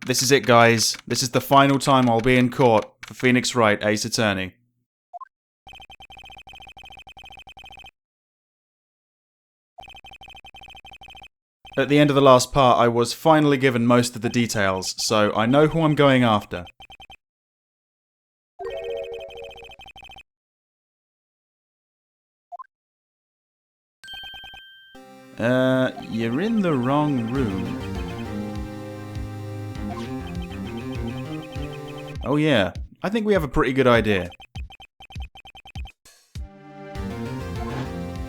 This is it, guys. This is the final time I'll be in court for Phoenix Wright, Ace Attorney. At the end of the last part, I was finally given most of the details, so I know who I'm going after. You're in the wrong room. Oh yeah, I think we have a pretty good idea.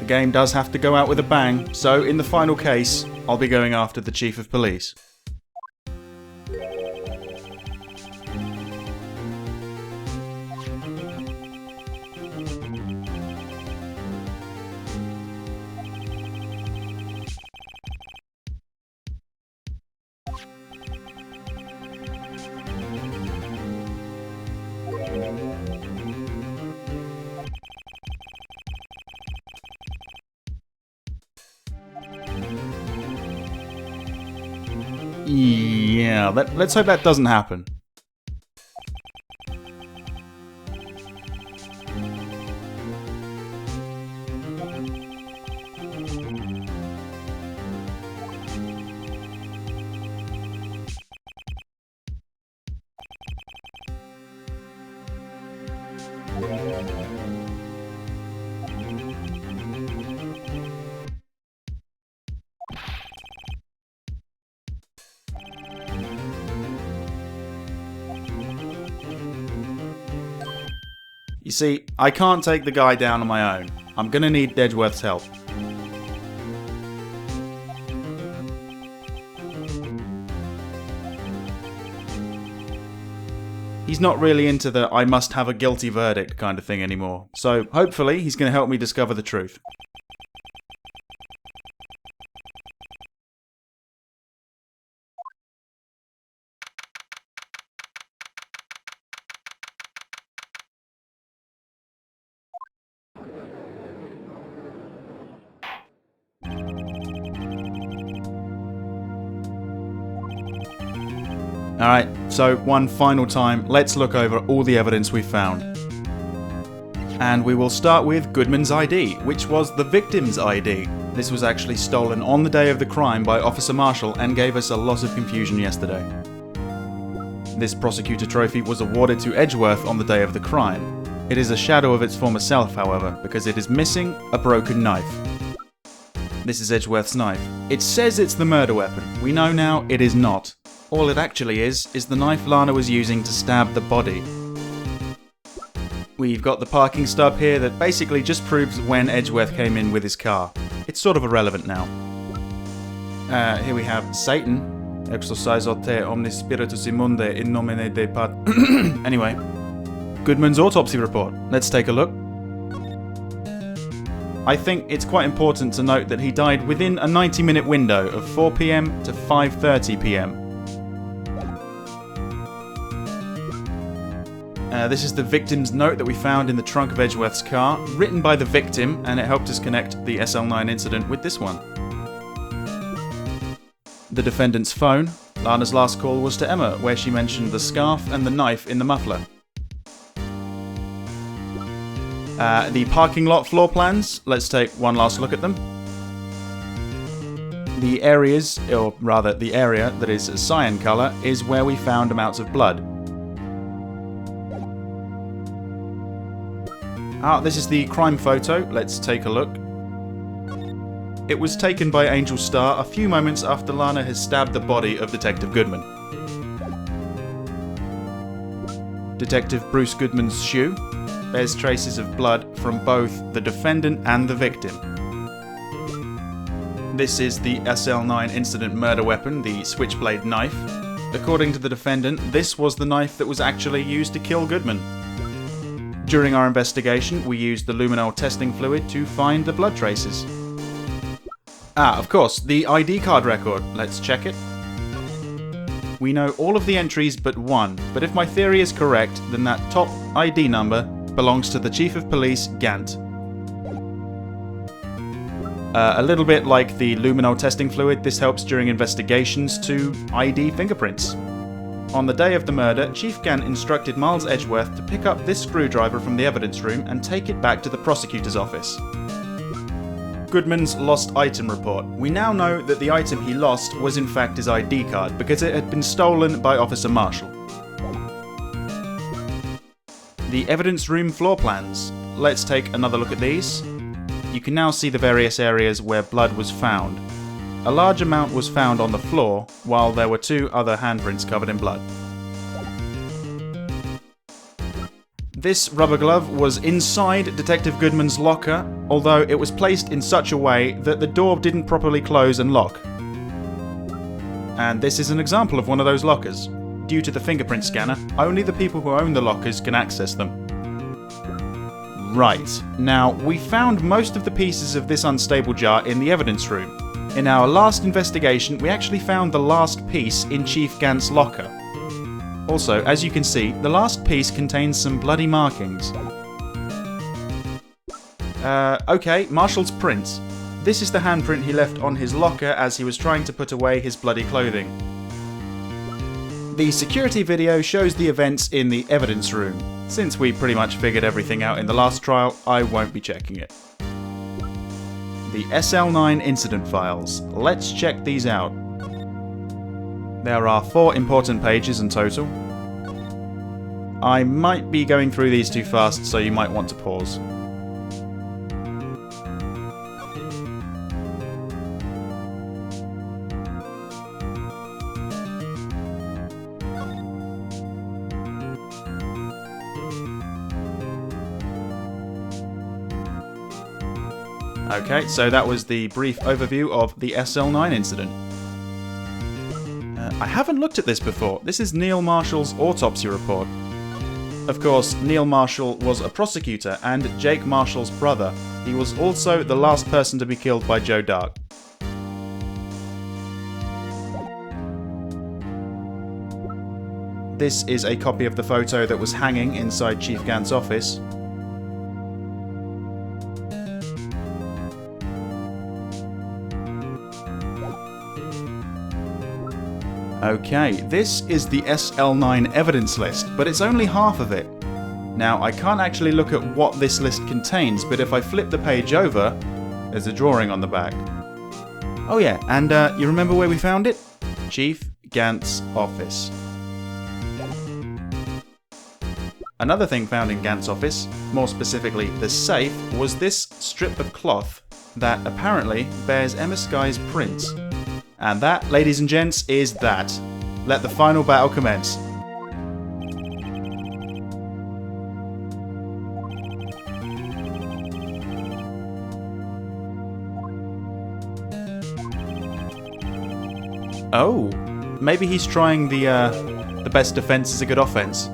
The game does have to go out with a bang, so in the final case, I'll be going after the Chief of Police. Yeah, let's hope that doesn't happen. You see, I can't take the guy down on my own. I'm gonna need Edgeworth's help. He's not really into the I must have a guilty verdict kind of thing anymore, so hopefully he's gonna help me discover the truth. Alright, so one final time, let's look over all the evidence we found. And we will start with Goodman's ID, which was the victim's ID. This was actually stolen on the day of the crime by Officer Marshall and gave us a lot of confusion yesterday. This prosecutor trophy was awarded to Edgeworth on the day of the crime. It is a shadow of its former self, however, because it is missing a broken knife. This is Edgeworth's knife. It says it's the murder weapon. We know now it is not. All it actually is the knife Lana was using to stab the body. We've got the parking stub here that basically just proves when Edgeworth came in with his car. It's sort of irrelevant now. Here we have Satan. Exorcizo te omnis spiritus immunde in nomine Dei Pat. Anyway, Goodman's autopsy report. Let's take a look. I think it's quite important to note that he died within a 90-minute window of 4 PM to 5:30 PM. This is the victim's note that we found in the trunk of Edgeworth's car, written by the victim, and it helped us connect the SL9 incident with this one. The defendant's phone. Lana's last call was to Emma, where she mentioned the scarf and the knife in the muffler. The parking lot floor plans. Let's take one last look at them. The areas, or rather the area that is cyan colour, is where we found amounts of blood. This is the crime photo. Let's take a look. It was taken by Angel Starr a few moments after Lana has stabbed the body of Detective Goodman. Detective Bruce Goodman's shoe bears traces of blood from both the defendant and the victim. This is the SL9 incident murder weapon, the switchblade knife. According to the defendant, this was the knife that was actually used to kill Goodman. During our investigation, we used the luminol testing fluid to find the blood traces. Of course, the ID card record. Let's check it. We know all of the entries but one, but if my theory is correct, then that top ID number belongs to the Chief of Police, Gant. A little bit like the luminol testing fluid, this helps during investigations to ID fingerprints. On the day of the murder, Chief Gant instructed Miles Edgeworth to pick up this screwdriver from the evidence room and take it back to the prosecutor's office. Goodman's lost item report. We now know that the item he lost was in fact his ID card because it had been stolen by Officer Marshall. The evidence room floor plans. Let's take another look at these. You can now see the various areas where blood was found. A large amount was found on the floor, while there were 2 other handprints covered in blood. This rubber glove was inside Detective Goodman's locker, although it was placed in such a way that the door didn't properly close and lock. And this is an example of one of those lockers. Due to the fingerprint scanner, only the people who own the lockers can access them. Right, now we found most of the pieces of this unstable jar in the evidence room. In our last investigation, we actually found the last piece in Chief Gant's locker. Also, as you can see, the last piece contains some bloody markings. Okay, Marshall's print. This is the handprint he left on his locker as he was trying to put away his bloody clothing. The security video shows the events in the evidence room. Since we pretty much figured everything out in the last trial, I won't be checking it. The SL9 incident files. Let's check these out. There are 4 important pages in total. I might be going through these too fast, so you might want to pause. Okay, so that was the brief overview of the SL9 incident. I haven't looked at this before. This is Neil Marshall's autopsy report. Of course, Neil Marshall was a prosecutor and Jake Marshall's brother. He was also the last person to be killed by Joe Dark. This is a copy of the photo that was hanging inside Chief Gant's office. Okay, this is the SL9 evidence list, but it's only half of it. Now, I can't actually look at what this list contains, but if I flip the page over, there's a drawing on the back. Oh yeah, and you remember where we found it? Chief Gant's office. Another thing found in Gant's office, more specifically the safe, was this strip of cloth that apparently bears Emma Skye's print. And that, ladies and gents, is that. Let the final battle commence. Oh, maybe he's trying the best defense is a good offense.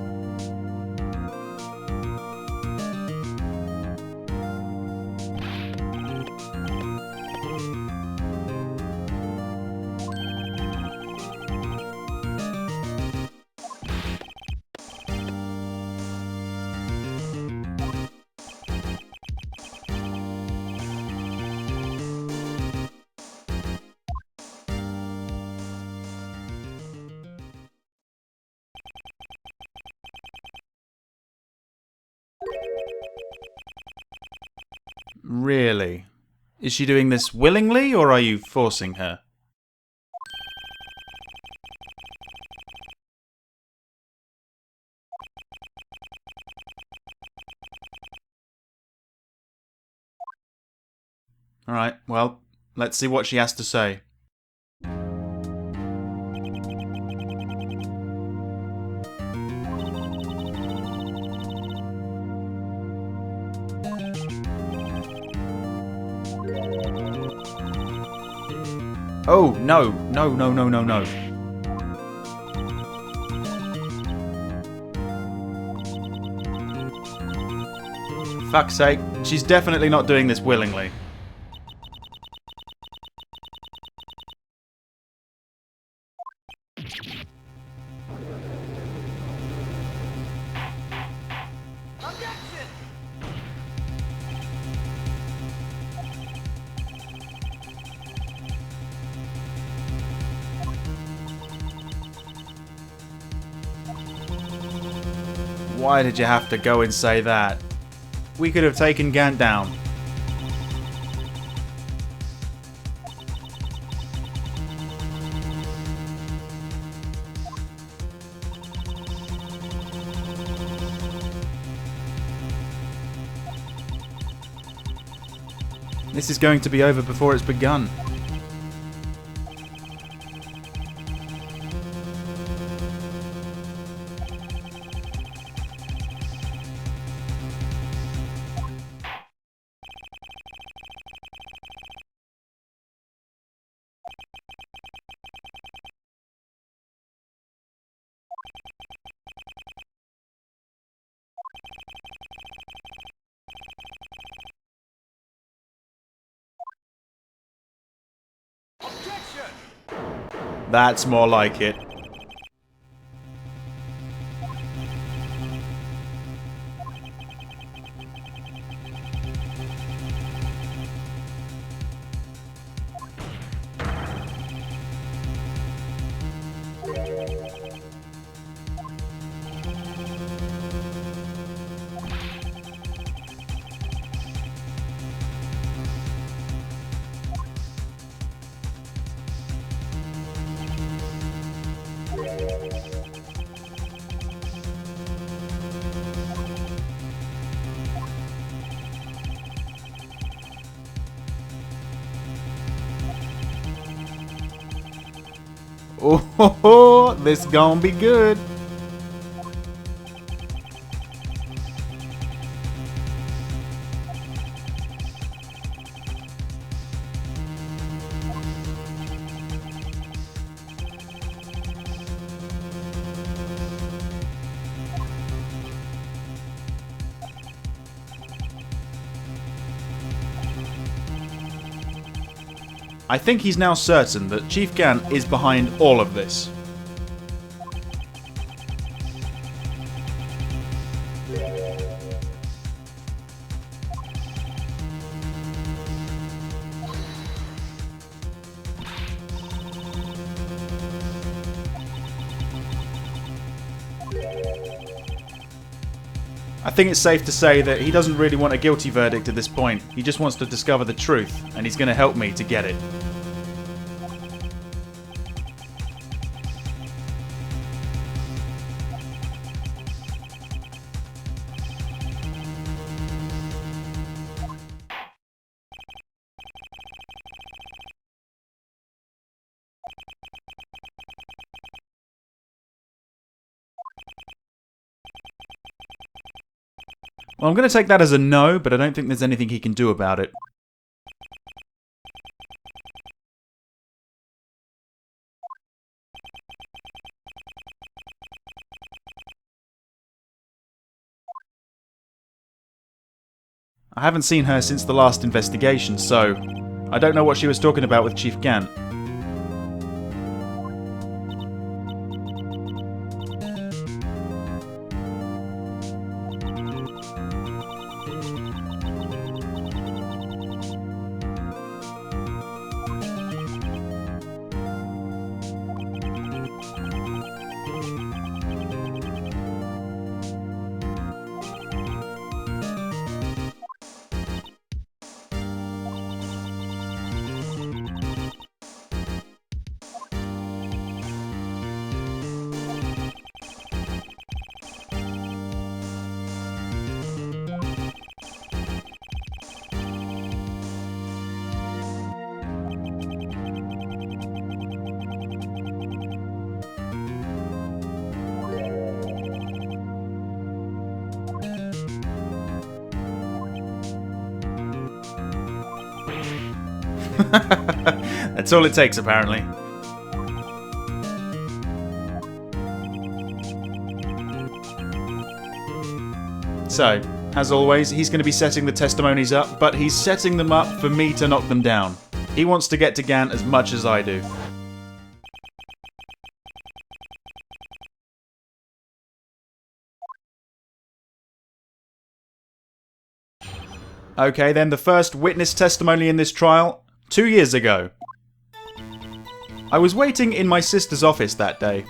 Really? Is she doing this willingly, or are you forcing her? Alright, well, let's see what she has to say. Oh, no, no, no, no, no, no. For fuck's sake, she's definitely not doing this willingly. Why did you have to go and say that? We could have taken Gant down. This is going to be over before it's begun. That's more like it. Oh, ho, ho, this gonna be good. I think he's now certain that Chief Gant is behind all of this. I think it's safe to say that he doesn't really want a guilty verdict at this point. He just wants to discover the truth, and he's going to help me to get it. Well, I'm going to take that as a no, but I don't think there's anything he can do about it. I haven't seen her since the last investigation, so I don't know what she was talking about with Chief Gant. That's all it takes, apparently. So, as always, he's going to be setting the testimonies up, but he's setting them up for me to knock them down. He wants to get to Gant as much as I do. Okay, then the first witness testimony in this trial, 2 years ago. I was waiting in my sister's office that day.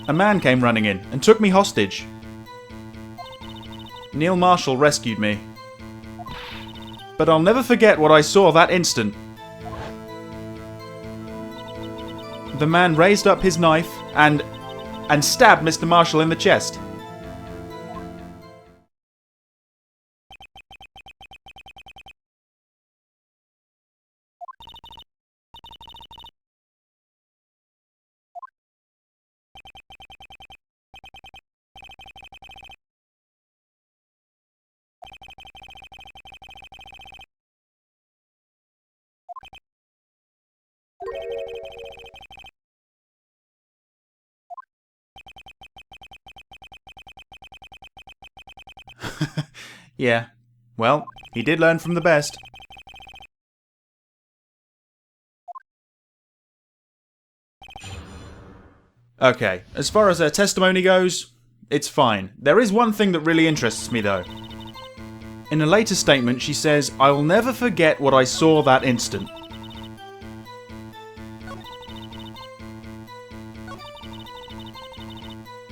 A man came running in and took me hostage. Neil Marshall rescued me. But I'll never forget what I saw that instant. The man raised up his knife and stabbed Mr. Marshall in the chest. Yeah, well, he did learn from the best. Okay, as far as her testimony goes, it's fine. There is one thing that really interests me though. In a later statement she says, "I will never forget what I saw that instant."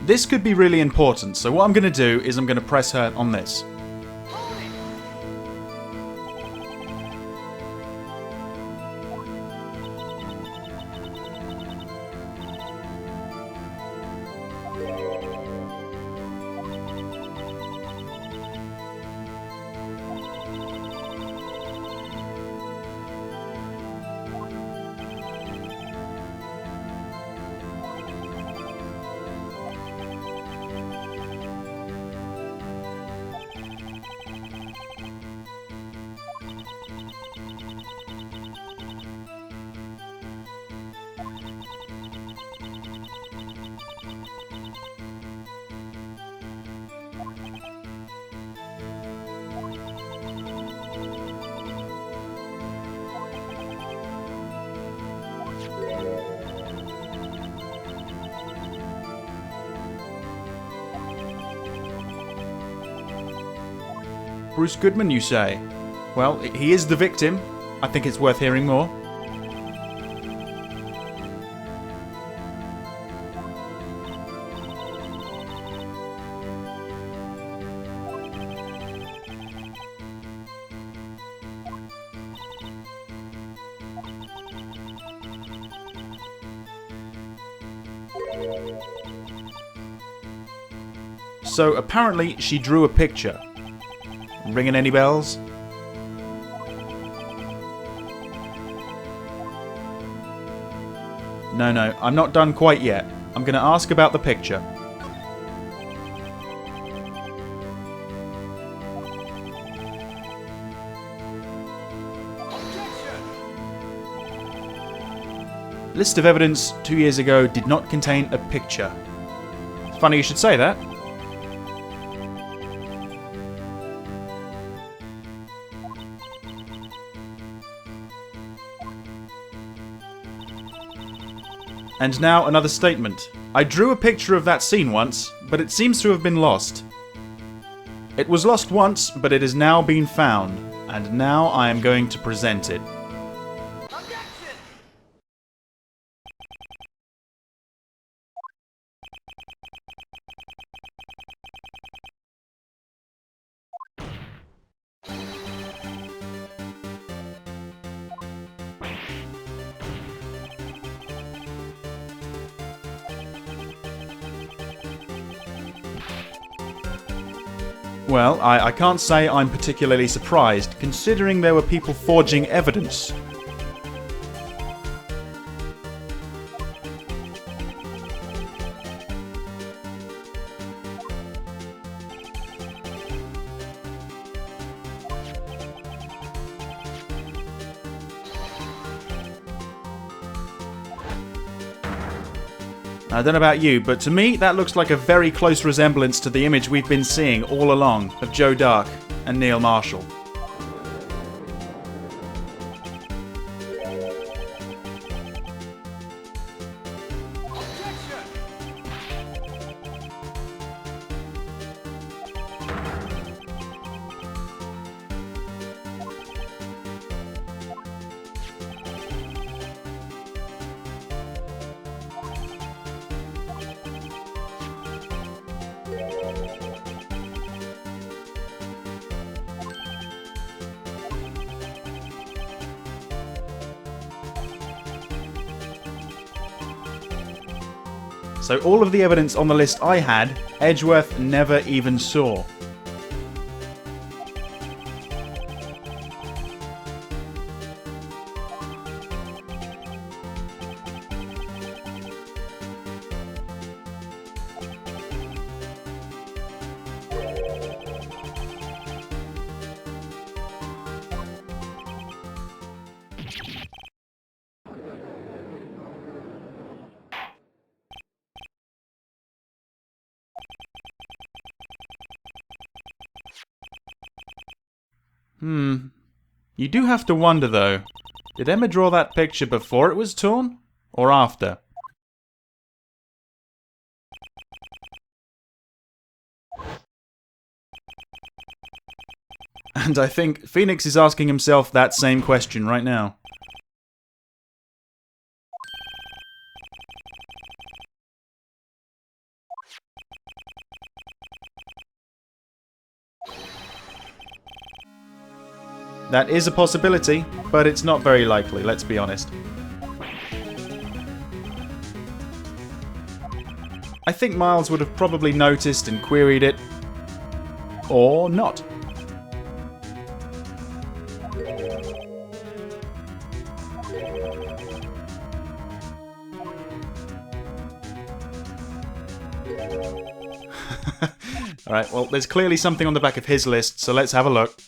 This could be really important, so what I'm going to do is I'm going to press her on this. Bruce Goodman, you say? Well, he is the victim. I think it's worth hearing more. So apparently she drew a picture. Ringing any bells? No, I'm not done quite yet. I'm going to ask about the picture. List of evidence 2 years ago did not contain a picture. It's funny you should say that. And now another statement. I drew a picture of that scene once, but it seems to have been lost. It was lost once, but it has now been found, and now I am going to present it. Well, I can't say I'm particularly surprised, considering there were people forging evidence. I don't know about you, but to me that looks like a very close resemblance to the image we've been seeing all along of Joe Dark and Neil Marshall. So all of the evidence on the list I had, Edgeworth never even saw. You do have to wonder though, did Emma draw that picture before it was torn? Or after? And I think Phoenix is asking himself that same question right now. That is a possibility, but it's not very likely, let's be honest. I think Miles would have probably noticed and queried it. Or not. Alright, well, there's clearly something on the back of his list, so let's have a look.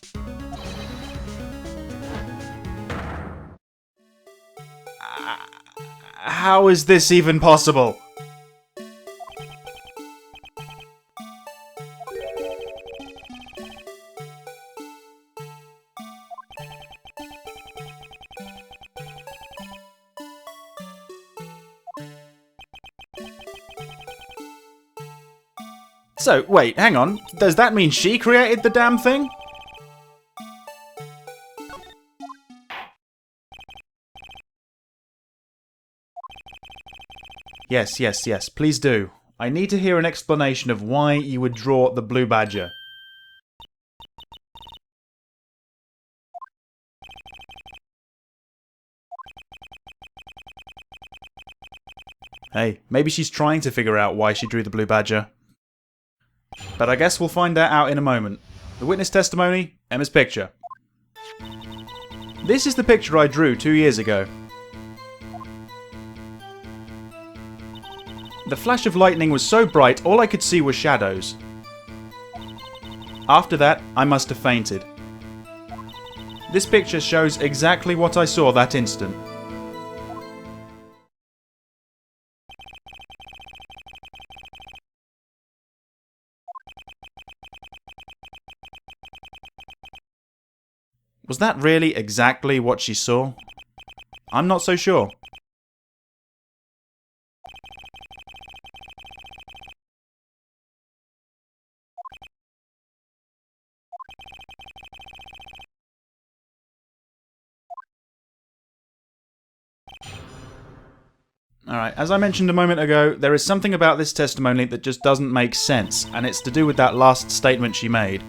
How is this even possible? So, wait, hang on. Does that mean she created the damn thing? Yes, please do. I need to hear an explanation of why you would draw the blue badger. Hey, maybe she's trying to figure out why she drew the blue badger. But I guess we'll find that out in a moment. The witness testimony, Emma's picture. This is the picture I drew 2 years ago. The flash of lightning was so bright, all I could see were shadows. After that, I must have fainted. This picture shows exactly what I saw that instant. Was that really exactly what she saw? I'm not so sure. Alright, as I mentioned a moment ago, there is something about this testimony that just doesn't make sense, and it's to do with that last statement she made.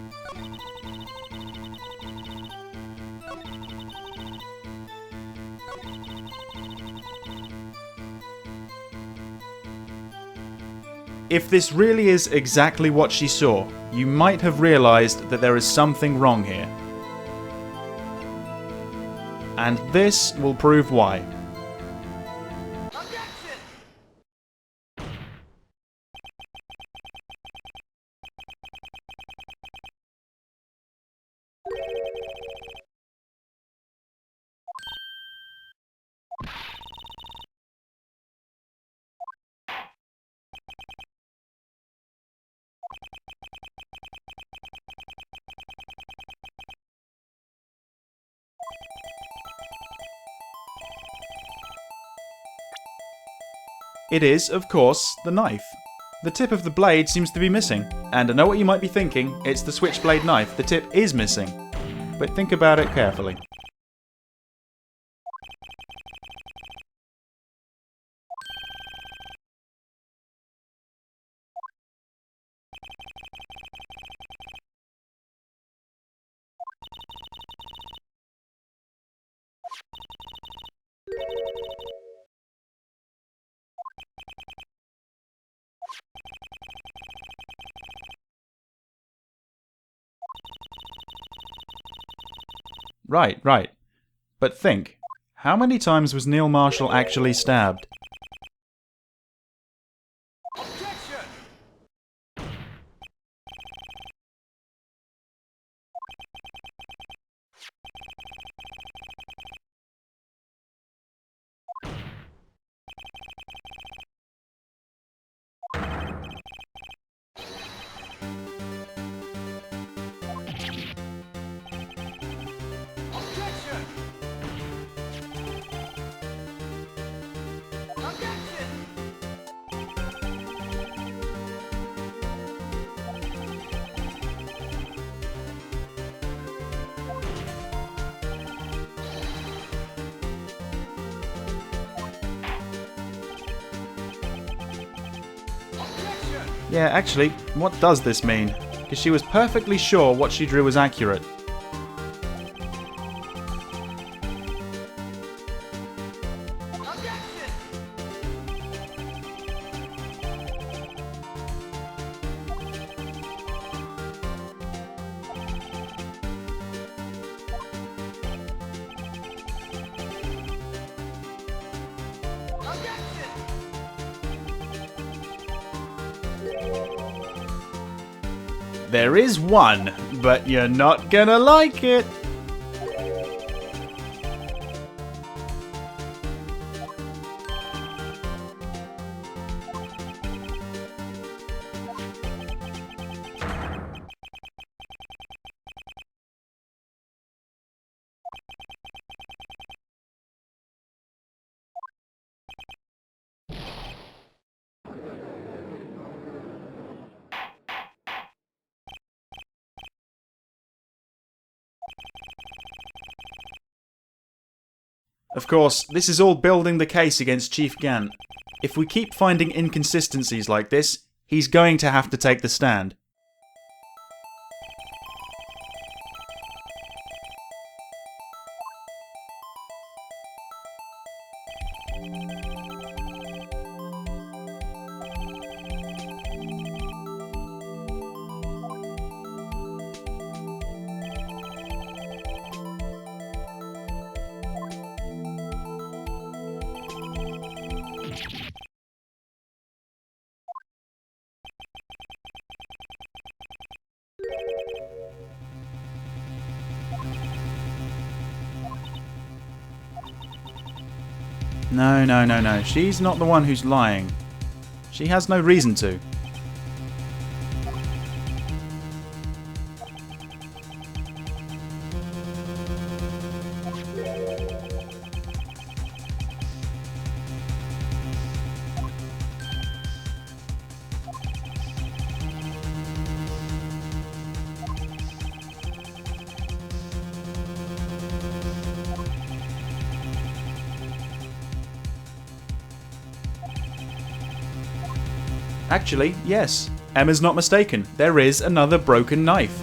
If this really is exactly what she saw, you might have realised that there is something wrong here. And this will prove why. It is, of course, the knife. The tip of the blade seems to be missing, and I know what you might be thinking, it's the switchblade knife, the tip is missing. But think about it carefully. Right. But think, how many times was Neil Marshall actually stabbed? Yeah, actually, what does this mean? Because she was perfectly sure what she drew was accurate. There is one, but you're not gonna like it. Of course, this is all building the case against Chief Gant. If we keep finding inconsistencies like this, he's going to have to take the stand. No. She's not the one who's lying. She has no reason to. Actually, yes. Emma's not mistaken. There is another broken knife.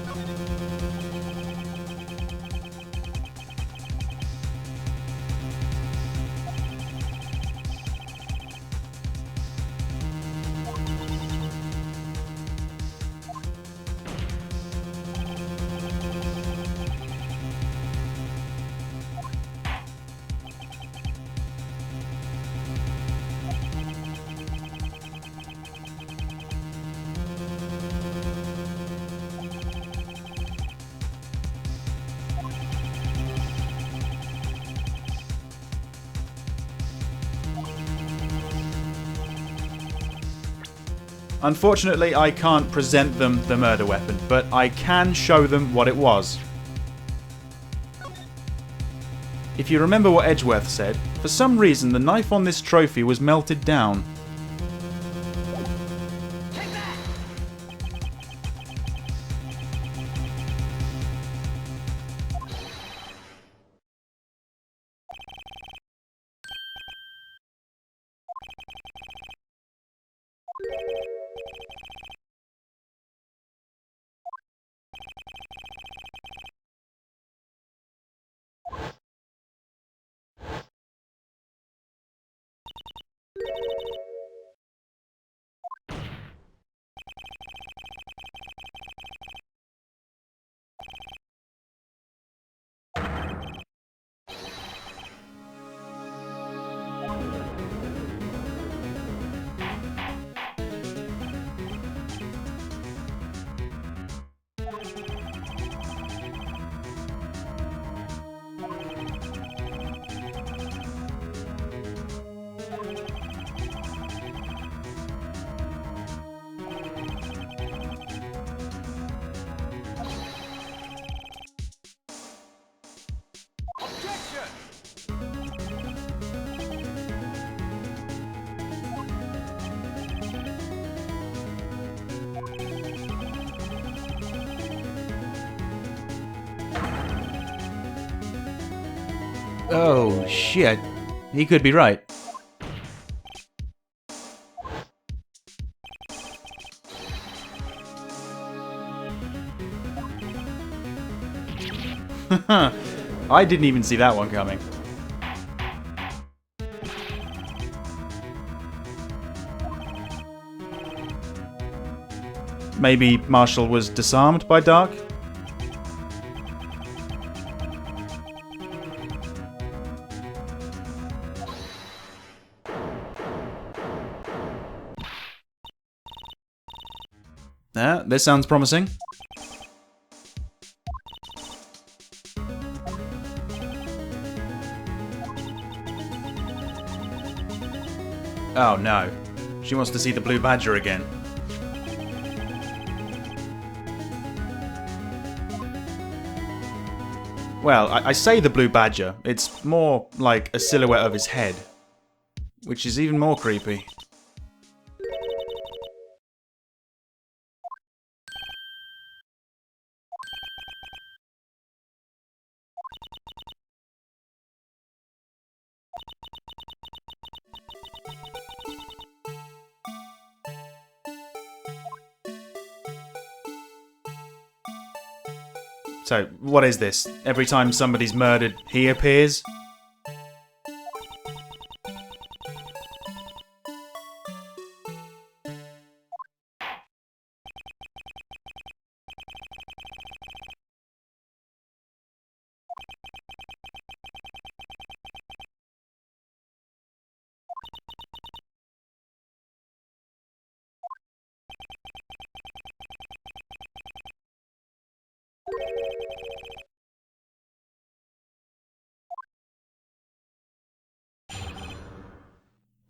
Unfortunately, I can't present them the murder weapon, but I can show them what it was. If you remember what Edgeworth said, for some reason the knife on this trophy was melted down. Oh, shit. He could be right. I didn't even see that one coming. Maybe Marshall was disarmed by Dark? This sounds promising. Oh no. She wants to see the Blue Badger again. Well, I say the Blue Badger. It's more like a silhouette of his head. Which is even more creepy. So, what is this? Every time somebody's murdered, he appears?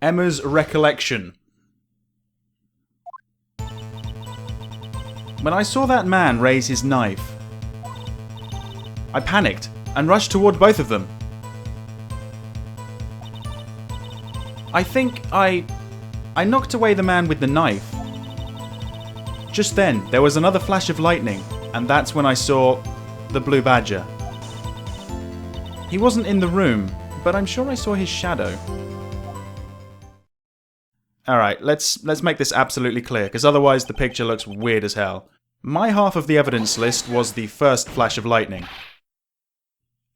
Emma's recollection. When I saw that man raise his knife, I panicked and rushed toward both of them. I think I knocked away the man with the knife. Just then, there was another flash of lightning, and that's when I saw the Blue Badger. He wasn't in the room, but I'm sure I saw his shadow. Alright, let's make this absolutely clear, because otherwise the picture looks weird as hell. My half of the evidence list was the first flash of lightning.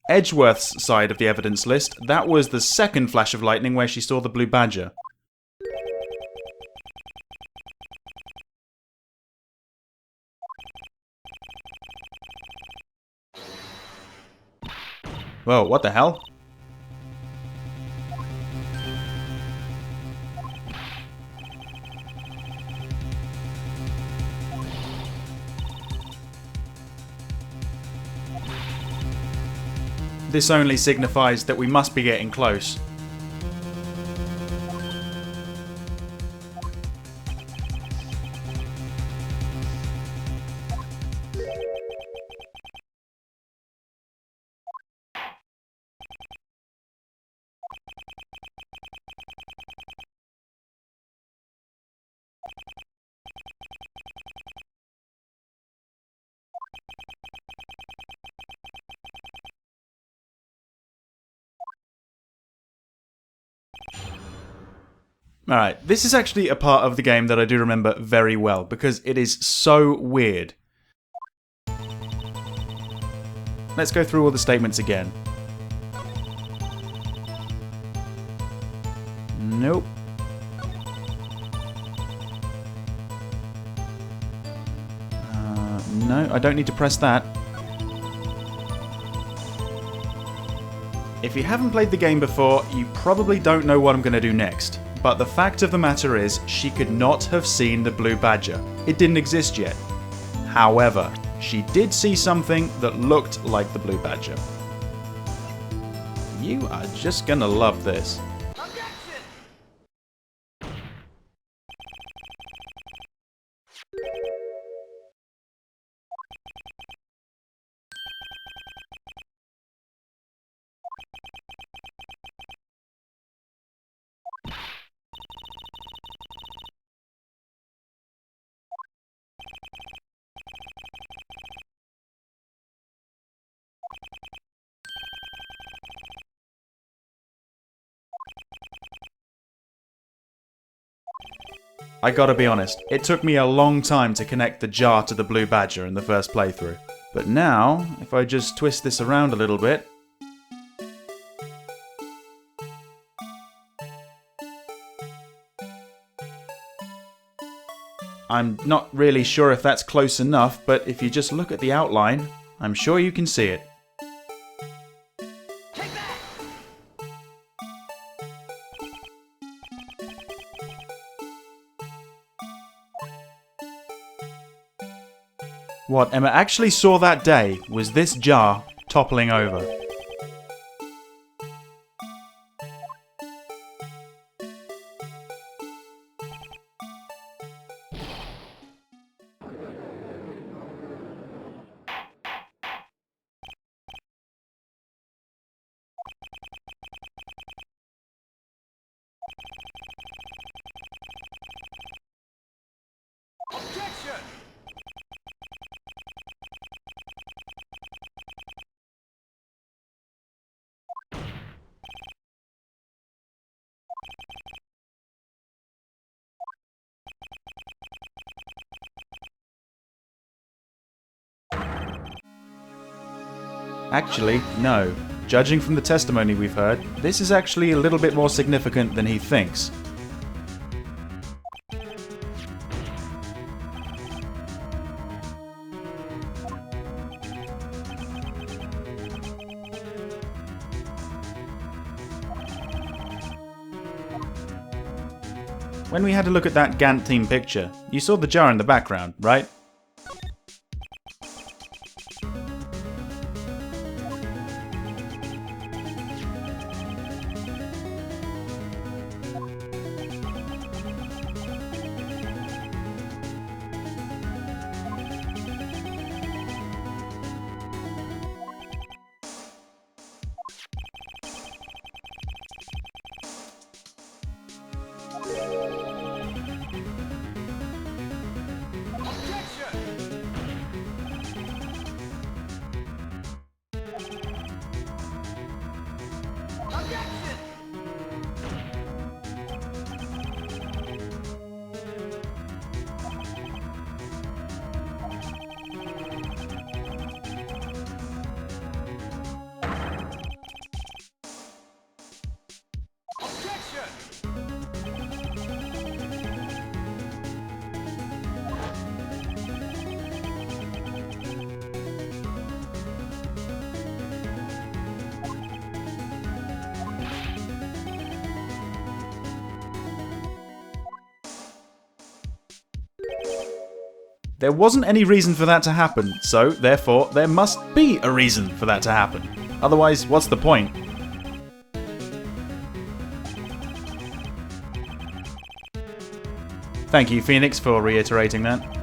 Edgeworth's side of the evidence list, that was the second flash of lightning where she saw the Blue Badger. Whoa, what the hell? This only signifies that we must be getting close. Alright, this is actually a part of the game that I do remember very well, because it is so weird. Let's go through all the statements again. Nope. No, I don't need to press that. If you haven't played the game before, you probably don't know what I'm going to do next. But the fact of the matter is, she could not have seen the Blue Badger. It didn't exist yet. However, she did see something that looked like the Blue Badger. You are just gonna love this. I gotta be honest, it took me a long time to connect the jar to the blue badger in the first playthrough. But now, if I just twist this around a little bit... I'm not really sure if that's close enough, but if you just look at the outline, I'm sure you can see it. What Emma actually saw that day was this jar toppling over. Actually, no. Judging from the testimony we've heard, this is actually a little bit more significant than he thinks. When we had a look at that Gantt team picture, you saw the jar in the background, right? There wasn't any reason for that to happen, so therefore there must be a reason for that to happen. Otherwise, what's the point? Thank you, Phoenix, for reiterating that.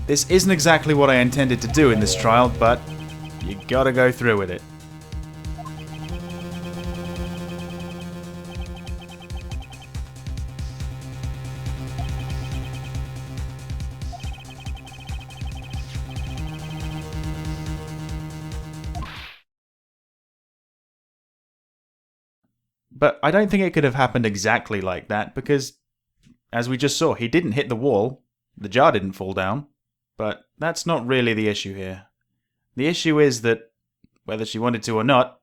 This isn't exactly what I intended to do in this trial, but you gotta go through with it. But I don't think it could have happened exactly like that, because, as we just saw, he didn't hit the wall, the jar didn't fall down. But that's not really the issue here. The issue is that, whether she wanted to or not,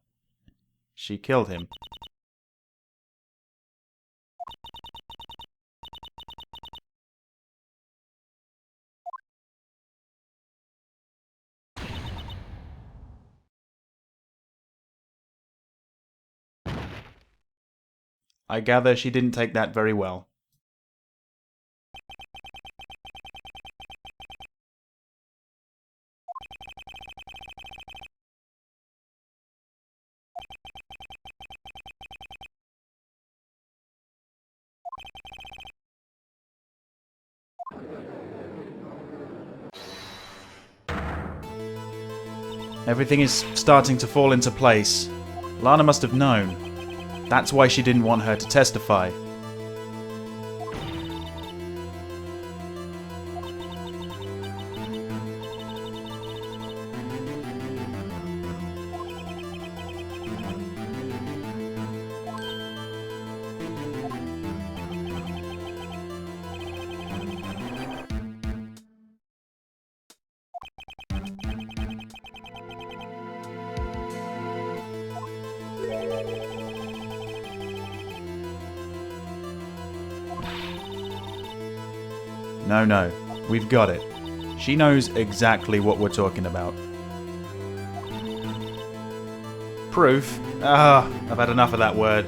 she killed him. I gather she didn't take that very well. Everything is starting to fall into place. Lana must have known. That's why she didn't want her to testify. No, we've got it. She knows exactly what we're talking about. Proof? I've had enough of that word.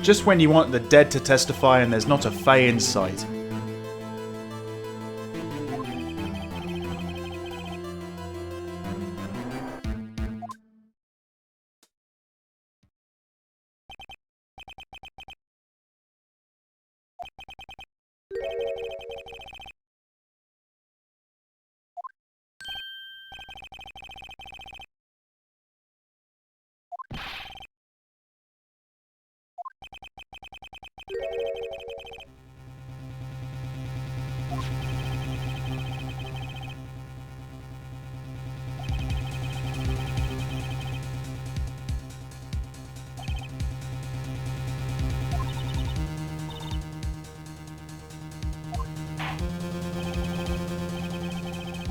Just when you want the dead to testify and there's not a Fey in sight.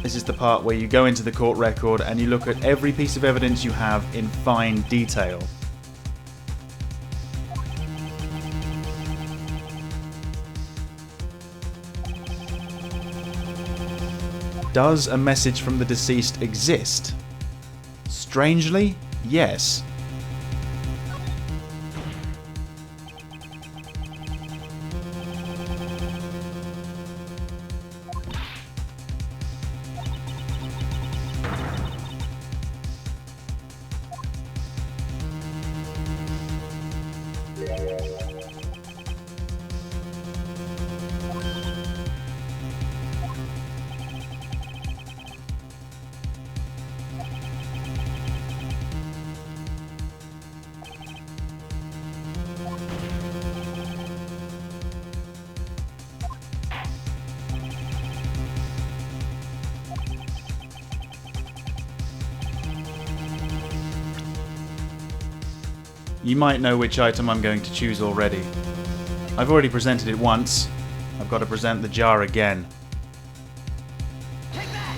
This is the part where you go into the court record and you look at every piece of evidence you have in fine detail. Does a message from the deceased exist? Strangely, yes. You might know which item I'm going to choose already. I've already presented it once. I've got to present the jar again. Take that!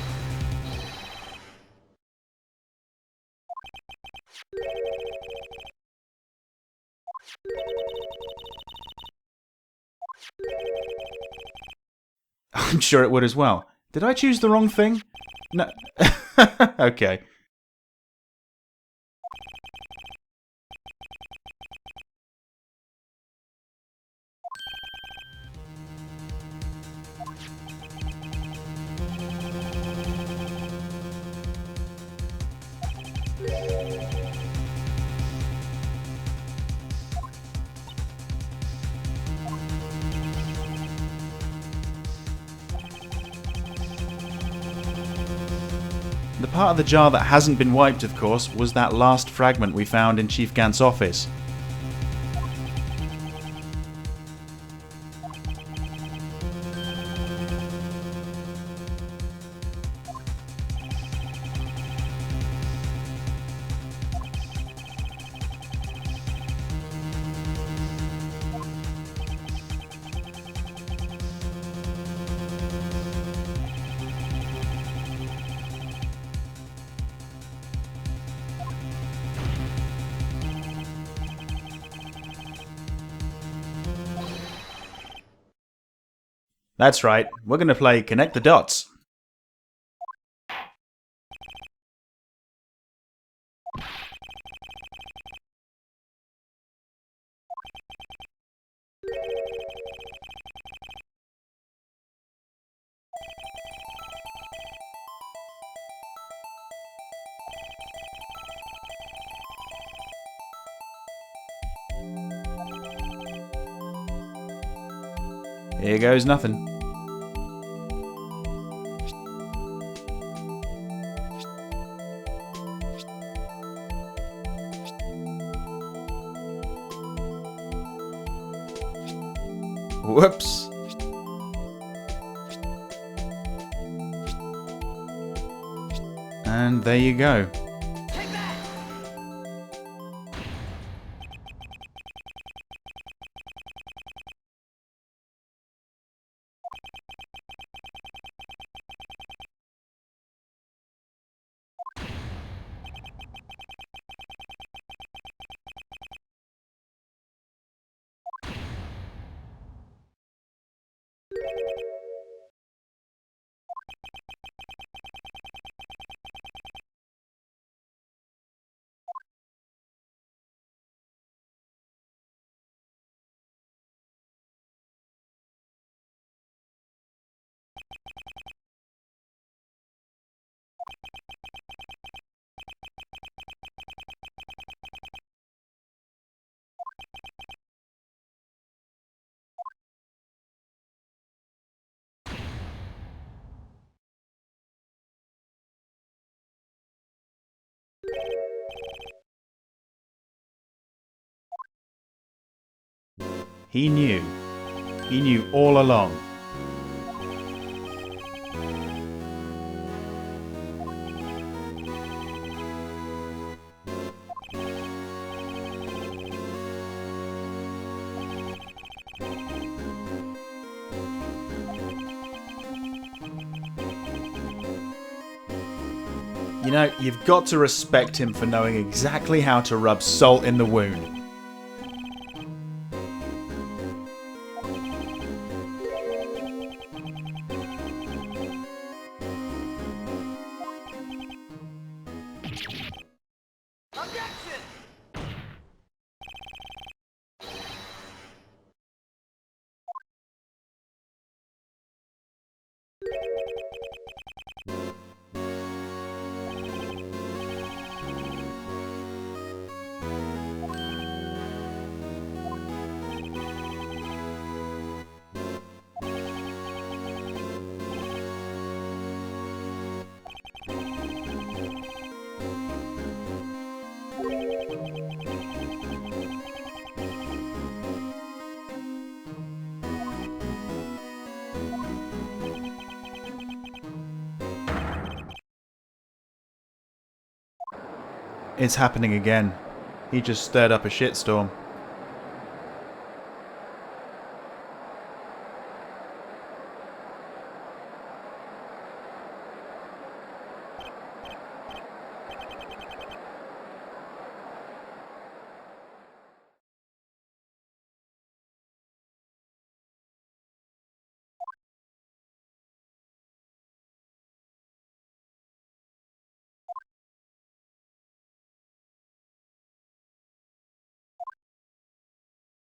I'm sure it would as well. Did I choose the wrong thing? No. Okay. The part of the jar that hasn't been wiped, of course, was that last fragment we found in Chief Gant's office. That's right, we're going to play Connect the Dots. Here goes nothing. Whoops. And there you go. Take that! He knew. He knew all along. You know, you've got to respect him for knowing exactly how to rub salt in the wound. Objection! It's happening again. He just stirred up a shitstorm.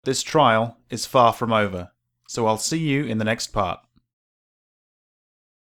This trial is far from over, so I'll see you in the next part.